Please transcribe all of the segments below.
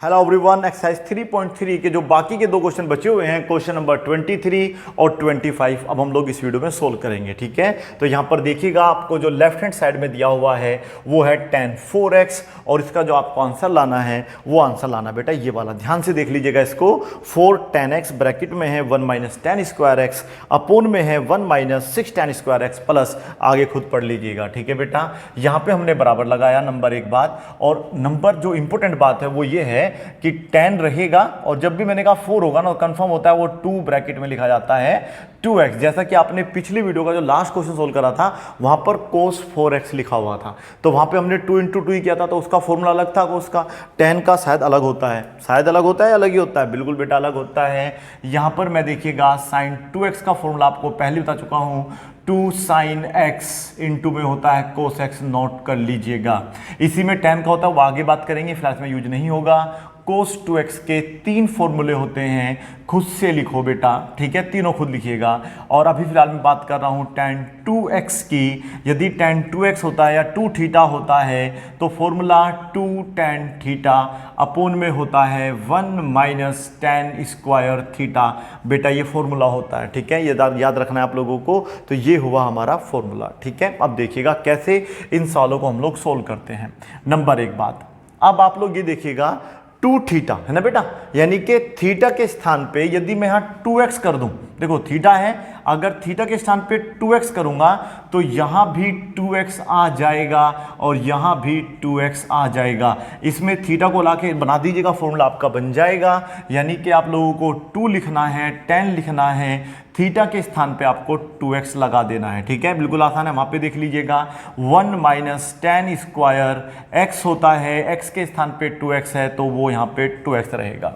Hello everyone, exercise 3.3 के जो बाकी के दो क्वेश्चन बचे हुए हैं, क्वेश्चन नंबर 23 और 25, अब हम लोग इस वीडियो में सोल्व करेंगे। ठीक है, तो यहाँ पर देखिएगा, आपको जो लेफ्ट हैंड साइड में दिया हुआ है वो है tan 4x और इसका जो आपको आंसर लाना है वो आंसर लाना बेटा ये वाला। ध्यान से देख लीजिएगा इसको। 4 tan x ब्रैकेट में है 1 minus tan square x upon में है 1 minus 6 tan square x plus आगे खुद पढ़ लीजिएगा। ठीक है बेटा, यहाँ पे हमने बराबर लगाया नंबर एक बात, और नंबर जो इंपॉर्टेंट बात है वो ये है कि tan रहेगा और जब भी मैंने कहा 4 होगा ना कंफर्म होता है वो 2 ब्रैकेट में लिखा जाता है 2x। जैसा कि आपने पिछली वीडियो का जो लास्ट क्वेश्चन सोल्व करा था वहां पर cos 4x लिखा हुआ था, तो वहां पे हमने 2 इंटू 2 ही किया था, तो उसका फॉर्मूला अलग था। cos का tan का शायद अलग होता है, शायद अलग होता है, अलग ही होता है, बिल्कुल बेटा अलग होता है। यहां पर मैं देखिएगा sin 2x का फॉर्मूला आपको पहले बता चुका हूं, 2 sin x इंटू में होता है cos x, नोट कर लीजिएगा। इसी में tan का होता है वो आगे बात करेंगे, फिलहाल इसमें यूज नहीं होगा। cos 2x के 3 फॉर्मूले होते हैं, खुद से लिखो बेटा। ठीक है, तीनों खुद लिखिएगा। और अभी फिलहाल मैं बात कर रहा हूं tan 2x की। यदि tan 2x होता है या 2 थीटा होता है तो फॉर्मूला 2 tan थीटा अपोन में होता है 1 माइनस tan स्क्वायर थीटा। बेटा ये फॉर्मूला होता है। ठीक है, ये याद रखना है आप लोगों को। तो ये हुआ हमारा फॉर्मूला। ठीक है, अब देखिएगा कैसे इन सवालों को हम लोग सोल्व करते हैं। नंबर एक बात, अब आप लोग ये देखिएगा 2 थीटा है ना बेटा, यानी कि थीटा के स्थान पे यदि मैं यहाँ 2x कर दूं, देखो थीटा है, अगर थीटा के स्थान पे 2x करूंगा तो यहां भी 2x आ जाएगा और यहां भी 2x आ जाएगा। इसमें थीटा को लाके बना दीजिएगा, फॉर्मूला आपका बन जाएगा। यानी कि आप लोगों को 2 लिखना है, tan लिखना है, थीटा के स्थान पे आपको 2x लगा देना है। ठीक है, बिल्कुल आसान है। वहां पे देख लीजिएगा 1 माइनस tan स्क्वायर x होता है, x के स्थान पे 2x है तो वो यहाँ पे 2x रहेगा।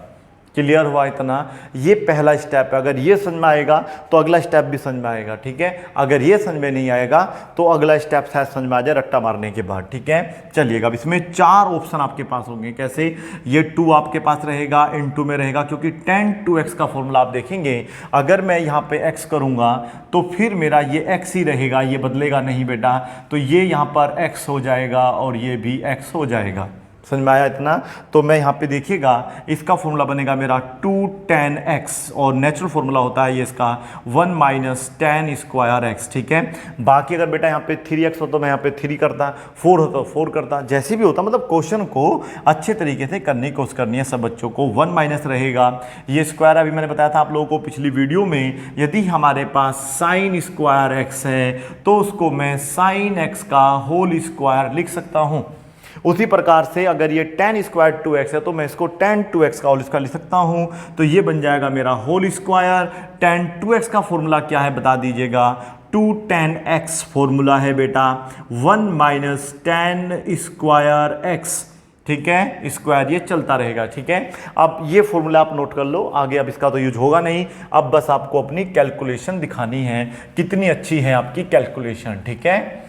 क्लियर हुआ इतना? ये पहला स्टेप है। अगर ये समझ में आएगा तो अगला स्टेप भी समझ में आएगा। ठीक है, अगर ये समझ में नहीं आएगा तो अगला स्टेप शायद समझ में आ जाए रट्टा मारने के बाद। ठीक है, चलिएगा। अब इसमें 4 ऑप्शन आपके पास होंगे। कैसे? ये 2 आपके पास रहेगा, इनटू में रहेगा, क्योंकि tan 2x का फॉर्मूला आप देखेंगे, अगर मैं यहाँ पे x करूंगा तो फिर मेरा ये x ही रहेगा, ये बदलेगा नहीं बेटा। तो ये यहाँ पर x हो जाएगा और ये भी x हो जाएगा। समझ में आया इतना? तो मैं यहाँ पे देखिएगा, इसका फॉर्मूला बनेगा मेरा 2 tan x और नेचुरल फॉर्मूला होता है ये इसका 1 माइनस tan स्क्वायर x। ठीक है, बाकी अगर बेटा यहाँ पे 3x हो तो मैं यहाँ पे 3 करता, 4 हो तो 4 करता, जैसे भी होता। मतलब क्वेश्चन को अच्छे तरीके से करने की कोशिश करनी है सब बच्चों को। 1 माइनस रहेगा, ये स्क्वायर अभी मैंने बताया था आप लोगों को पिछली वीडियो में, यदि हमारे पास साइन स्क्वायर x है तो उसको मैं साइन x का होल स्क्वायर लिख सकता हूँ। उसी प्रकार से अगर ये tan स्क्वायर 2x है तो मैं इसको tan 2x का होल स्क्वायर लिख सकता हूं, तो ये बन जाएगा मेरा होल स्क्वायर। tan 2x का फॉर्मूला क्या है बता दीजिएगा? 2 tan x फॉर्मूला है बेटा, 1 माइनस tan स्क्वायर x। ठीक है, स्क्वायर ये चलता रहेगा। ठीक है, अब ये फॉर्मूला आप नोट कर लो आगे। अब इसका तो यूज होगा नहीं, अब बस आपको अपनी कैलकुलेशन दिखानी है, कितनी अच्छी है आपकी कैलकुलेशन। ठीक है,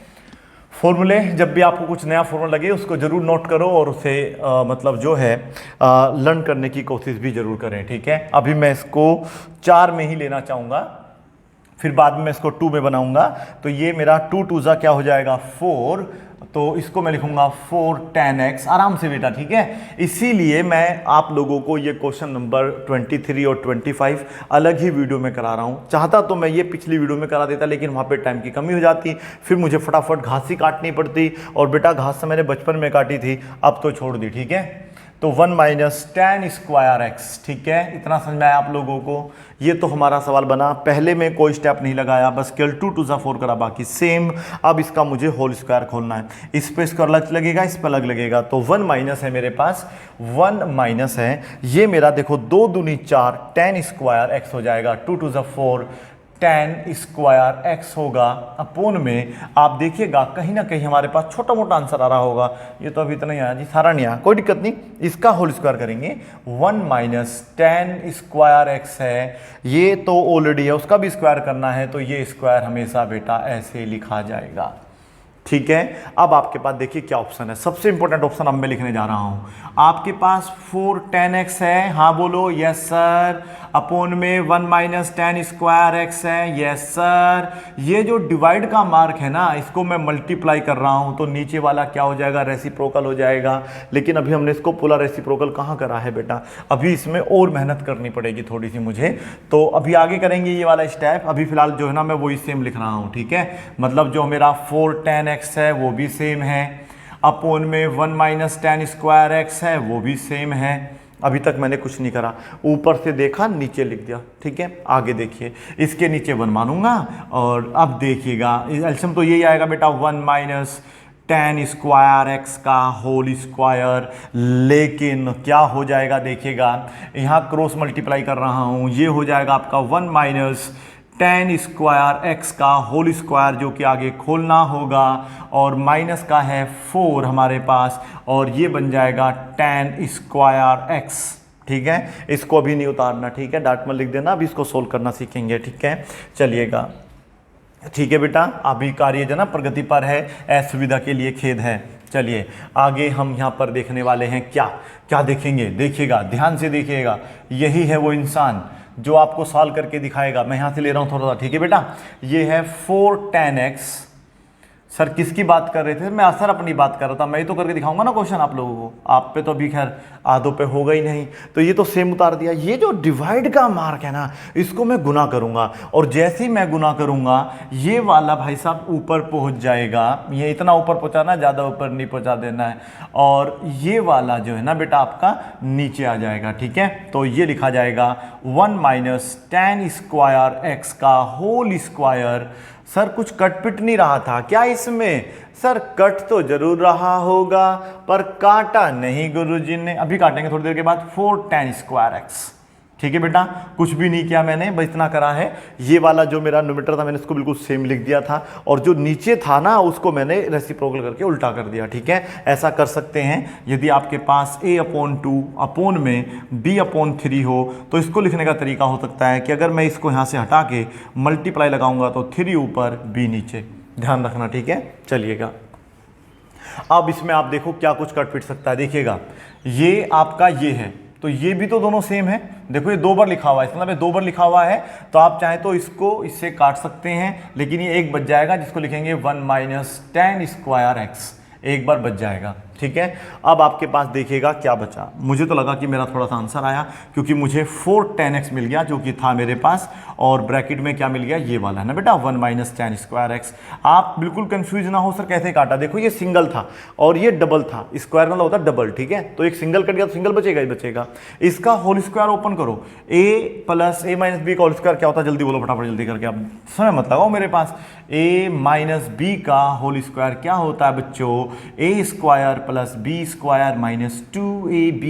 फॉर्मूले जब भी आपको कुछ नया फॉर्मूला लगे उसको जरूर नोट करो और उसे मतलब जो है लर्न करने की कोशिश भी जरूर करें। ठीक है, अभी मैं इसको 4 में ही लेना चाहूँगा, फिर बाद में मैं इसको 2 में बनाऊंगा। तो ये मेरा 2 2 जा क्या हो जाएगा 4, तो इसको मैं लिखूंगा 4 tan x आराम से बेटा। ठीक है, इसीलिए मैं आप लोगों को ये क्वेश्चन नंबर 23 और 25 अलग ही वीडियो में करा रहा हूं। चाहता तो मैं ये पिछली वीडियो में करा देता, लेकिन वहां पे टाइम की कमी हो जाती, फिर मुझे फटाफट घास ही काटनी पड़ती, और बेटा घास से मैंने बचपन में काटी थी, अब तो छोड़ दी। ठीक है, तो 1 माइनस tan स्क्वायर एक्स। ठीक है, इतना समझ में आया आप लोगों को? ये तो हमारा सवाल बना, पहले में कोई स्टेप नहीं लगाया, बस केवल 2 2 जा 4 करा, बाकी सेम। अब इसका मुझे होल स्क्वायर खोलना है, इस पे इसका अलग लगेगा, इस पर अलग लगेगा। तो 1 माइनस है मेरे पास, 1 माइनस है, ये मेरा देखो 2 दूनी 4 tan स्क्वायर एक्स हो जाएगा, 2 2 जा 4 tan स्क्वायर x होगा अपोन में। आप देखिएगा कहीं ना कहीं हमारे पास छोटा मोटा आंसर आ रहा होगा, ये तो अभी इतना ही आया जी, सारा नहीं आया, कोई दिक्कत नहीं। इसका होल स्क्वायर करेंगे, 1 माइनस tan स्क्वायर x है, ये तो ऑलरेडी है, उसका भी स्क्वायर करना है, तो ये स्क्वायर हमेशा बेटा ऐसे लिखा जाएगा। ठीक है। अब आपके पास देखिए क्या ऑप्शन है, सबसे इंपॉर्टेंट ऑप्शन अब मैं लिखने जा रहा हूं। आपके पास 4 10x है, हाँ बोलो यस सर, अपोन में 1 माइनस 10 स्क्वायर एक्स है, यस सर। ये जो डिवाइड का मार्क है ना, इसको मैं मल्टीप्लाई कर रहा हूं तो नीचे वाला क्या हो जाएगा, रेसिप्रोकल हो जाएगा। लेकिन अभी हमने इसको पोलर रेसिप्रोकल कहाँ करा है बेटा, अभी इसमें और मेहनत करनी पड़ेगी थोड़ी सी मुझे, तो अभी आगे करेंगे ये वाला स्टेप। अभी फिलहाल जो है ना मैं वही सेम लिख रहा हूं, ठीक है। मतलब जो मेरा 4 10x है वो भी सेम है, अपोन में 1 माइनस 10 स्क्वायर एक्स है वो भी सेम है। अभी तक मैंने कुछ नहीं करा, ऊपर से देखा नीचे लिख दिया, ठीक है। आगे देखिए, इसके नीचे 1 मानूंगा और अब देखिएगा एलसीएम तो यही आएगा बेटा 1 माइनस 10 स्क्वायर एक्स का होल स्क्वायर। लेकिन क्या हो जाएगा देखिएगा, यहाँ क्रॉस मल्टीप्लाई कर रहा हूँ, ये हो जाएगा आपका 1 माइनस 10 स्क्वायर एक्स का होल स्क्वायर, जो कि आगे खोलना होगा, और माइनस का है 4 हमारे पास, और ये बन जाएगा 10 स्क्वायर एक्स, ठीक है। इसको अभी नहीं उतारना, ठीक है, डार्ट में लिख देना, अभी इसको सोल्व करना सीखेंगे, ठीक है। चलिएगा, ठीक है बेटा, अभी कार्य जो ना प्रगति पर है, असुविधा के लिए खेद है। चलिए आगे हम यहाँ पर देखने वाले हैं, क्या क्या देखेंगे, देखिएगा ध्यान से देखिएगा। यही है वो इंसान जो आपको सॉल्व करके दिखाएगा। मैं यहाँ से ले रहा हूँ थोड़ा सा, ठीक है बेटा। ये है 4 10x। सर किसकी बात कर रहे थे, मैं सर अपनी बात कर रहा था, मैं ही तो करके दिखाऊंगा ना क्वेश्चन आप लोगों को, आप पे तो अभी खैर आधों पे होगा ही नहीं, तो ये तो सेम उतार दिया। ये जो डिवाइड का मार्क है ना, इसको मैं गुना करूंगा, और जैसे ही मैं गुना करूंगा ये वाला भाई साहब ऊपर पहुंच जाएगा। ये इतना ऊपर पहुंचाना, ज़्यादा ऊपर नहीं पहुंचा देना है, और ये वाला जो है ना बेटा आपका नीचे आ जाएगा, ठीक है। तो ये लिखा जाएगा 1 माइनस 10 स्क्वायर एक्स का होल स्क्वायर। सर कुछ कट पिट नहीं रहा था क्या इसमें, सर कट तो जरूर रहा होगा पर काटा नहीं गुरुजी ने, अभी काटेंगे थोड़ी देर के बाद। 4 10 स्क्वायर एक्स, ठीक है बेटा, कुछ भी नहीं किया मैंने, बस इतना करा है। ये वाला जो मेरा न्यूमरेटर था मैंने इसको बिल्कुल सेम लिख दिया था, और जो नीचे था ना उसको मैंने रेसिप्रोकल करके उल्टा कर दिया, ठीक है। ऐसा कर सकते हैं यदि आपके पास a/2 अपोन में b/3 हो, तो इसको लिखने का तरीका हो सकता है कि अगर मैं इसको यहाँ से हटा के मल्टीप्लाई लगाऊंगा तो 3 ऊपर b नीचे, ध्यान रखना, ठीक है। चलिएगा अब इसमें आप देखो क्या कुछ कट पिट सकता है, देखिएगा ये आपका ये है, तो ये भी तो दोनों सेम है, देखो ये 2 बार लिखा हुआ है, इसका मतलब ये 2 बार लिखा हुआ है, तो आप चाहें तो इसको इससे काट सकते हैं, लेकिन ये एक बच जाएगा जिसको लिखेंगे 1 माइनस 10 स्क्वायर एक्स, एक बार बच जाएगा, ठीक है। अब आपके पास देखिएगा क्या बचा, मुझे तो लगा कि मेरा थोड़ा सा आंसर आया, क्योंकि मुझे 4 10x मिल गया जो कि था मेरे पास, और ब्रैकेट में क्या मिल गया, ये वाला है ना बेटा 1 माइनस 10 स्क्वायर एक्स। आप बिल्कुल कंफ्यूज ना हो सर कैसे काटा, देखो ये सिंगल था और ये डबल था, स्क्वायर मतलब होता है डबल, ठीक है। तो एक सिंगल कट गया तो सिंगल बचेगा ही बचेगा। इसका होल स्क्वायर ओपन करो, a plus a minus b का होल स्क्वायर क्या होता है, जल्दी बोलो फटाफट जल्दी करके, आप समय मत लगाओ मेरे पास। a माइनस बी का होल स्क्वायर क्या होता है बच्चों, a square plus b square minus 2ab।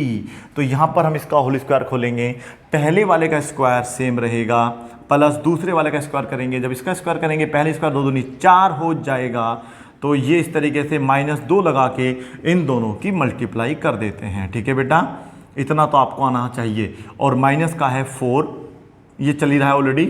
तो यहां पर हम इसका होल स्क्वायर खोलेंगे, पहले वाले का स्क्वायर सेम रहेगा प्लस दूसरे वाले का स्क्वायर करेंगे, जब इसका स्क्वायर करेंगे पहले स्क्वायर 2 दूनी 4 हो जाएगा। तो ये इस तरीके से -2 लगा के इन दोनों की मल्टीप्लाई कर देते हैं, ठीक है बेटा, इतना तो आपको आना चाहिए। और माइनस का है 4, ये चल ही रहा है ऑलरेडी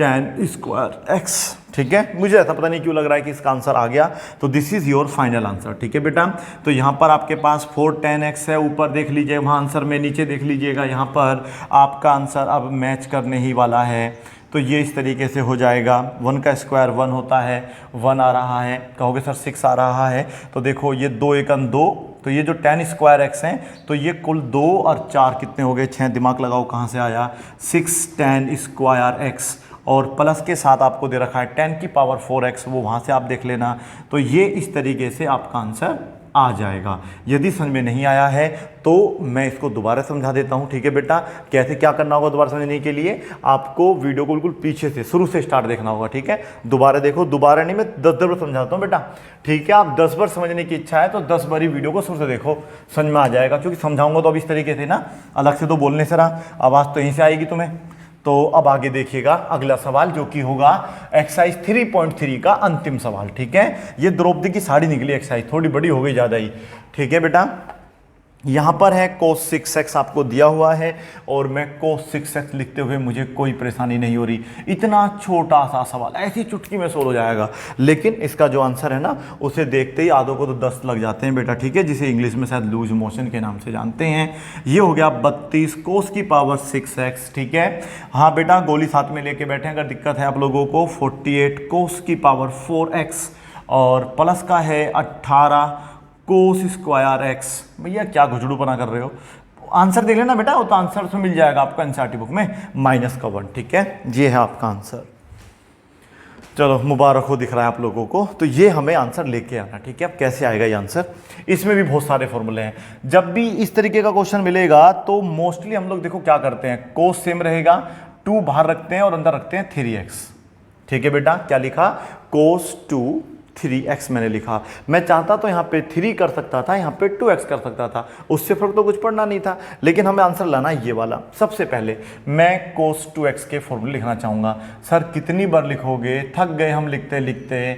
10 स्क्वायर एक्स, ठीक है। मुझे ऐसा पता नहीं क्यों लग रहा है कि इसका आंसर आ गया, तो this is your final answer, ठीक है बेटा। तो यहाँ पर आपके पास 4 10x है, ऊपर देख लीजिए वहाँ आंसर में, नीचे देख लीजिएगा यहाँ पर आपका आंसर अब मैच करने ही वाला है। तो ये इस तरीके से हो जाएगा, 1 का स्क्वायर 1 होता है, 1 आ रहा है, कहोगे सर 6 आ रहा है, तो देखो ये 2 एकम 2, तो ये जो 10 स्क्वायर एक्स हैं तो ये कुल 2 और 4 कितने हो गए, 6, दिमाग लगाओ कहाँ से आया, 6 10 स्क्वायर एक्स, और प्लस के साथ आपको दे रखा है 10 की पावर 4x, वो वहाँ से आप देख लेना। तो ये इस तरीके से आपका आंसर आ जाएगा। यदि समझ में नहीं आया है तो मैं इसको दोबारा समझा देता हूँ, ठीक है बेटा। कैसे क्या करना होगा दोबारा समझने के लिए, आपको वीडियो को बिल्कुल पीछे से शुरू से स्टार्ट देखना होगा, ठीक है। दोबारा देखो, दोबारा नहीं, मैं 10 बार समझाता हूँ बेटा, ठीक है। आप 10 बार समझने की इच्छा है तो 10 बार ही वीडियो को शुरू से देखो, समझ में आ जाएगा। क्योंकि समझाऊंगा तो अब इस तरीके से ना, अलग से तो बोलने से रहा, आवाज़ तो यहीं से आएगी तुम्हें। तो अब आगे देखिएगा अगला सवाल जो कि होगा एक्सरसाइज 3.3 का अंतिम सवाल, ठीक है। ये द्रौपदी की साड़ी निकली एक्सरसाइज, थोड़ी बड़ी हो गई ज़्यादा ही, ठीक है बेटा। यहाँ पर है cos 6x आपको दिया हुआ है और मैं cos 6x लिखते हुए मुझे कोई परेशानी नहीं हो रही। इतना छोटा सा सवाल ऐसी चुटकी में सोल्व हो जाएगा, लेकिन इसका जो आंसर है ना उसे देखते ही आधों को तो 10 लग जाते हैं बेटा, ठीक है, जिसे इंग्लिश में शायद लूज मोशन के नाम से जानते हैं। ये हो गया 32 cos की पावर 6x, ठीक है। हाँ बेटा, गोली साथ में लेके बैठे, अगर दिक्कत है आप लोगों को। 48 cos की पावर 4x और प्लस का है 18 कोस स्क्वायर एक्स। भैया क्या घुचड़ूपना कर रहे हो, आंसर देख लेना बेटा, वो तो आंसर उसमें मिल जाएगा आपको एनसीईआरटी बुक में, माइनस का 1, ठीक है। ये है आपका आंसर। चलो मुबारक हो, दिख रहा है आप लोगों को। तो ये हमें आंसर लेके आना, ठीक है। अब कैसे आएगा ये आंसर, इसमें भी बहुत सारे फॉर्मूले हैं। जब भी इस तरीके का क्वेश्चन मिलेगा तो मोस्टली हम लोग देखो क्या करते हैं, कोस सेम रहेगा, 2 बाहर रखते हैं और अंदर रखते हैं 3x, ठीक है बेटा। क्या लिखा, कोस 2 3x मैंने लिखा। मैं चाहता तो यहाँ पे 3 कर सकता था, यहाँ पे 2x कर सकता था, उससे फर्क तो कुछ पड़ना नहीं था, लेकिन हमें आंसर लाना ये वाला। सबसे पहले मैं cos 2x के फॉर्मूले लिखना चाहूँगा। सर कितनी बार लिखोगे, थक गए हम लिखते लिखते।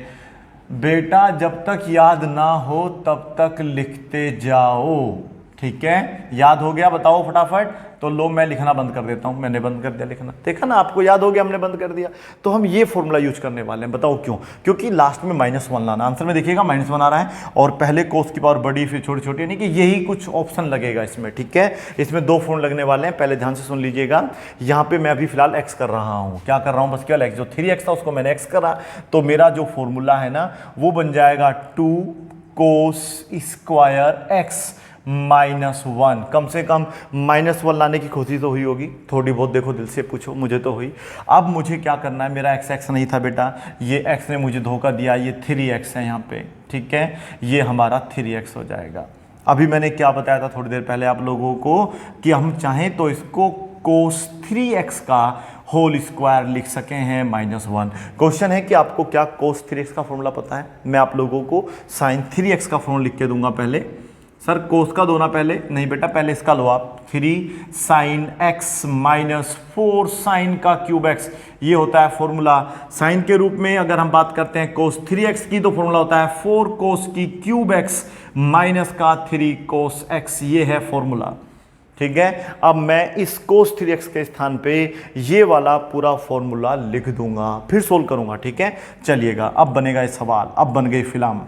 बेटा जब तक याद ना हो तब तक लिखते जाओ, ठीक है। याद हो गया बताओ फटाफट, तो लो मैं लिखना बंद कर देता हूं। मैंने बंद कर दिया लिखना, देखा ना, आपको याद हो गया, हमने बंद कर दिया। तो हम ये फॉर्मूला यूज करने वाले हैं, बताओ क्यों, क्योंकि लास्ट में -1 लाना। आंसर में देखिएगा -1 आ रहा है और पहले कोस की पावर बड़ी फिर छोटी छोटी, यानी कि यही कुछ ऑप्शन लगेगा इसमें, ठीक है। इसमें 2 फॉर्मूले लगने वाले हैं, पहले ध्यान से सुन लीजिएगा। यहाँ पे मैं अभी फिलहाल x कर रहा हूँ, क्या कर रहा हूँ, बस केवल x, जो 3x था उसको मैंने x करा, तो मेरा जो फॉर्मूला है ना वो बन जाएगा 2 cos स्क्वायर x -1। कम से कम -1 लाने की कोशिश तो हुई होगी, थोड़ी बहुत, देखो दिल से पूछो, मुझे तो हुई। अब मुझे क्या करना है, मेरा x नहीं था बेटा, ये x ने मुझे धोखा दिया, ये 3x है यहाँ पे, ठीक है। ये हमारा 3x हो जाएगा। अभी मैंने क्या बताया था थोड़ी देर पहले आप लोगों को कि हम चाहें तो इसको cos 3x का होल स्क्वायर लिख सके हैं -1। क्वेश्चन है कि आपको क्या cos 3x का फॉर्मूला पता है। मैं आप लोगों को sin 3x का फॉर्मूला लिख के दूंगा पहले। सर कोस का दो ना पहले, नहीं बेटा पहले इसका लो आप, 3 sin x -4 sin का क्यूब x, ये होता है फॉर्मूला। साइन के रूप में अगर हम बात करते हैं cos 3x की, तो फॉर्मूला होता है 4 cos की क्यूब x माइनस का 3 cos x, ये है फॉर्मूला, ठीक है। अब मैं इस cos 3x के स्थान पे ये वाला पूरा फॉर्मूला लिख दूंगा, फिर सोल्व करूंगा, ठीक है। चलिएगा, अब बनेगा ये सवाल, अब बन गई फिल्म।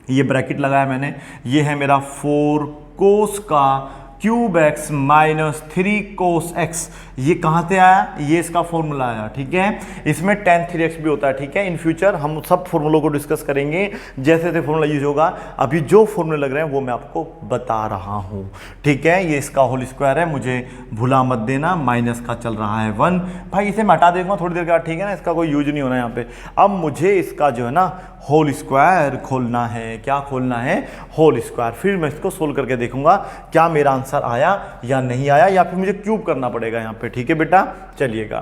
ये ब्रैकेट लगाया मैंने, ये है मेरा 4 cos का क्यूब x -3 cos x, ये कहाँ से आया, ये इसका फॉर्मूला आया, ठीक है। इसमें tan 3x भी होता है, ठीक है। इन फ्यूचर हम सब फॉर्मूलों को डिस्कस करेंगे जैसे जैसे फॉर्मूला यूज होगा। अभी जो फॉर्मूले लग रहे हैं वो मैं आपको बता रहा हूँ, ठीक है। ये इसका होल स्क्वायर है, मुझे भुला मत देना, माइनस का चल रहा है 1। भाई इसे मैं हटा देगा थोड़ी देर के बाद, ठीक है ना, इसका कोई यूज नहीं होना यहाँ पे। अब मुझे इसका जो है ना होल स्क्वायर खोलना है, क्या खोलना है, होल स्क्वायर। फिर मैं इसको सोल्व करके देखूंगा क्या मेरा आंसर आया या नहीं आया, या फिर मुझे क्यूब करना पड़ेगा यहाँ पे, ठीक है बेटा। चलिएगा,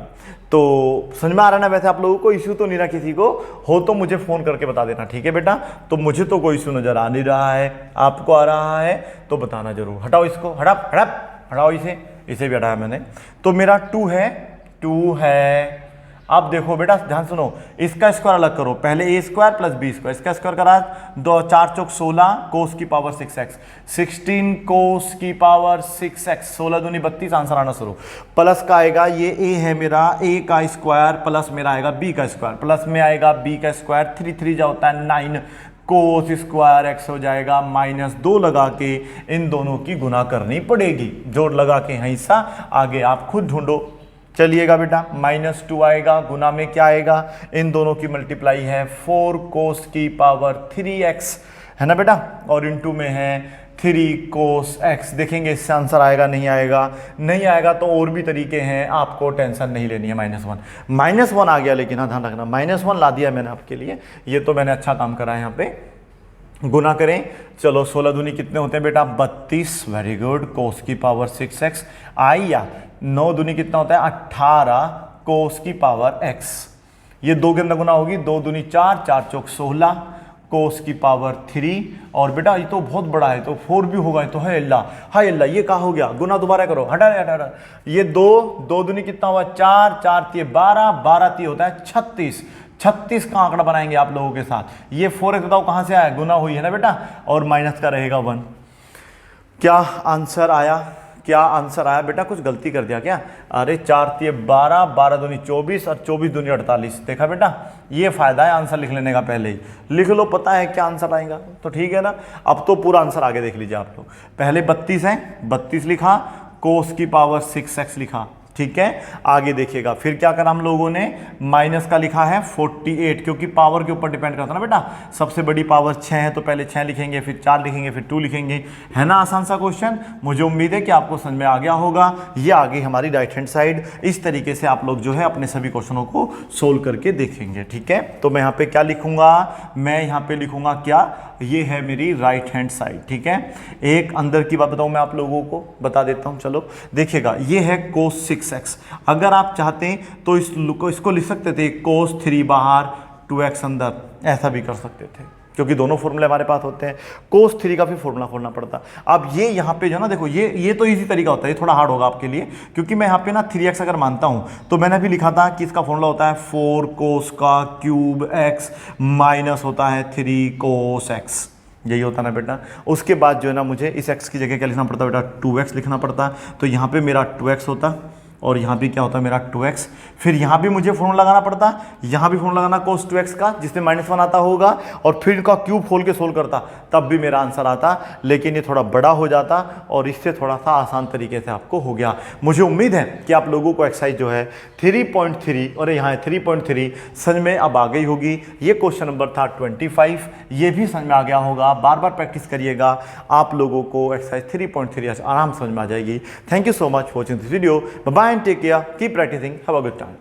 तो समझ में आ रहा है ना, वैसे आप लोगों को इश्यू तो नहीं रहा, किसी को हो तो मुझे फोन करके बता देना, ठीक है बेटा। तो मुझे तो कोई इश्यू नजर आ नहीं रहा है, आपको आ रहा है तो बताना जरूर। हटाओ इसको, हटाओ इसे भी हटाया मैंने। तो मेरा 2 है। अब देखो बेटा ध्यान सुनो, इसका स्क्वायर अलग करो, पहले a square plus b square, इसका स्क्वायर करा 2 4 चौक 16 कोस की पावर 6x, 16 कोस की पावर 6x, 16 दूनी 32, आंसर आना शुरू। प्लस का आएगा, ये a है मेरा, a का स्क्वायर प्लस मेरा आएगा b का स्क्वायर, प्लस में आएगा b का स्क्वायर, 3 3 जा होता है 9 कोस स्क्वायर x हो जाएगा, -2 लगा के इन दोनों की गुना करनी पड़ेगी, जोड़ लगा के हिस्सा आगे आप खुद ढूंढो। चलिएगा बेटा, -2 आएगा, गुना में क्या आएगा, इन दोनों की मल्टीप्लाई है 4 कोस की पावर 3x, है ना बेटा, और इनटू में है 3 कोस x। देखेंगे इससे आंसर आएगा नहीं आएगा, नहीं आएगा तो और भी तरीके हैं, आपको टेंशन नहीं लेनी है। -1 आ गया, लेकिन हाँ ध्यान रखना -1 ला दिया मैंने आपके लिए, ये तो मैंने अच्छा काम करा है। यहाँ पे गुना करें, चलो 16 दूनी कितने होते हैं बेटा 32, वेरी गुड, कोस की पावर 6x आई, या 9 दूनी कितना होता है 18 कोस की पावर x, ये 2 के अंदर गुना होगी, 2 दूनी 4 4 चौक 16 कोस की पावर 3, और बेटा ये तो बहुत बड़ा है तो 4 भी होगा, तो है अल्लाह, ये कहा हो गया, गुना दोबारा करो, हटा, ये 2 दूनी कितना हुआ 4 4 3 12 12 3 होता है 36 का आंकड़ा बनाएंगे आप लोगों के साथ। ये 4x बताओ कहां से आया, गुना हुई है ना बेटा, और माइनस का रहेगा 1। क्या आंसर आया? क्या आंसर आया बेटा? कुछ गलती कर दिया क्या? अरे 4 तिये 12, 12 दूनी 24 और 24 दूनी 48। देखा बेटा, ये फायदा है आंसर लिख लेने का, पहले ही लिख लो, पता है क्या आंसर आएगा, तो ठीक है ना। अब तो पूरा आंसर आगे देख लीजिए आप लोग। पहले 32 है, 32 लिखा, कोस की पावर 6x लिखा, ठीक है। आगे देखिएगा फिर क्या करा हम लोगों ने, माइनस का लिखा है 48, क्योंकि पावर के ऊपर डिपेंड करता है ना बेटा। सबसे बड़ी पावर 6 है तो पहले 6 लिखेंगे, फिर 4 लिखेंगे, फिर 2 लिखेंगे, है ना। आसान सा क्वेश्चन, मुझे उम्मीद है कि आपको समझ में आ गया होगा। ये आगे हमारी राइट हैंड साइड, इस तरीके से आप लोग जो है अपने सभी क्वेश्चनों को सोल्व करके देखेंगे, ठीक है। तो मैं यहाँ पे क्या लिखूंगा, मैं यहाँ पे लिखूंगा क्या, ये है मेरी राइट हैंड साइड, ठीक है। एक अंदर की बात बताऊं मैं आप लोगों को, बता देता हूं, चलो देखिएगा, ये है cos 6x। अगर आप चाहते हैं तो इसको लिख सकते थे cos 3 बाहर 2x अंदर, ऐसा भी कर सकते थे, क्योंकि दोनों फॉर्मूले हमारे पास होते हैं। cos 3 का भी फॉर्मूला खोलना पड़ता। अब ये यहाँ पे जो ना देखो, ये तो इजी तरीका होता है, ये थोड़ा हार्ड होगा आपके लिए, क्योंकि मैं यहाँ पे ना 3x अगर मानता हूँ तो मैंने भी लिखा था कि इसका फॉर्मूला होता है 4 cos का क्यूब x माइनस होता है 3 cos x, यही होता ना बेटा। उसके बाद जो है ना मुझे इस x की जगह क्या लिखना पड़ता बेटा, 2x लिखना पड़ता। तो यहाँ पे मेरा 2x होता और यहाँ भी क्या होता है मेरा 2x। फिर यहाँ भी मुझे फॉर्मूला लगाना पड़ता, यहाँ भी फॉर्मूला लगाना cos 2x का, जिसमें -1 आता होगा, और फिर इनका क्यूब खोल के सोल्व करता, तब भी मेरा आंसर आता। लेकिन ये थोड़ा बड़ा हो जाता और इससे थोड़ा सा आसान तरीके से आपको हो गया। मुझे उम्मीद है कि आप लोगों को एक्सरसाइज जो है 3.3 और यहाँ 3.3 समझ में अब आ गई होगी। ये क्वेश्चन नंबर था 25, ये भी समझ में आ गया होगा। बार बार प्रैक्टिस करिएगा, आप लोगों को एक्सरसाइज 3.3 आराम समझ में आ जाएगी। Thank you so much for watching this video. Bye and take care, keep practicing, have a good time.